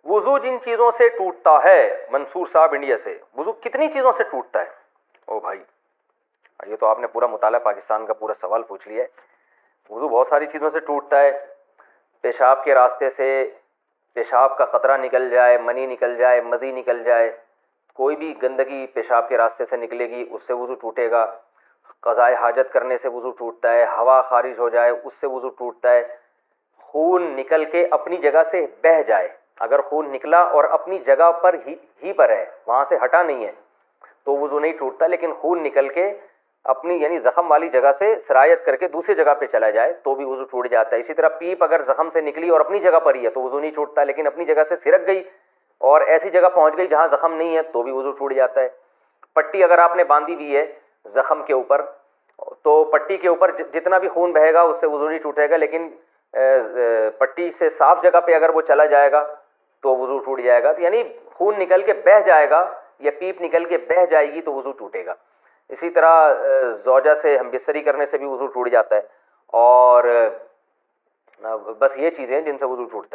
वुजू जिन चीज़ों से टूटता है, मंसूर साहब इंडिया से, वुजू कितनी चीज़ों से टूटता है? ओ भाई, ये तो आपने पूरा मुताला पाकिस्तान का पूरा सवाल पूछ लिया है। वुजू बहुत सारी चीज़ों से टूटता है। पेशाब के रास्ते से पेशाब का कतरा निकल जाए, मनी निकल जाए, मज़ी निकल जाए, कोई भी गंदगी पेशाब के रास्ते से निकलेगी, उससे वुजू टूटेगा। क़ज़ाए हाजत करने से वुजू टूटता है। हवा खारिज हो जाए, उससे वुजू टूटता है। खून निकल के अपनी जगह से बह जाए, अगर खून निकला और अपनी जगह पर ही पर है, वहाँ से हटा नहीं है, तो वुजू नहीं टूटता। लेकिन खून निकल के अपनी यानी ज़ख़म वाली जगह से सरायत करके दूसरी जगह पे चला जाए तो भी वुजू टूट जाता है। इसी तरह पीप अगर ज़ख़म से निकली और अपनी जगह पर ही है तो वुजू नहीं टूटता, लेकिन अपनी जगह से सिरक गई और ऐसी जगह पहुँच गई जहाँ ज़ख़म नहीं है तो भी वुजू टूट जाता है। पट्टी अगर आपने बांधी हुई है ज़ख़म के ऊपर, तो पट्टी के ऊपर जितना भी खून बहेगा उससे वुजू नहीं टूटेगा, लेकिन पट्टी से साफ जगह पे अगर वो चला जाएगा तो वुजू टूट जाएगा। तो यानी खून निकल के बह जाएगा या पीप निकल के बह जाएगी तो वुजू टूटेगा। इसी तरह ज़ौजा से हम बिस्तरी करने से भी वुजू टूट जाता है। और बस ये चीज़ें हैं जिनसे वुजू टूटता है।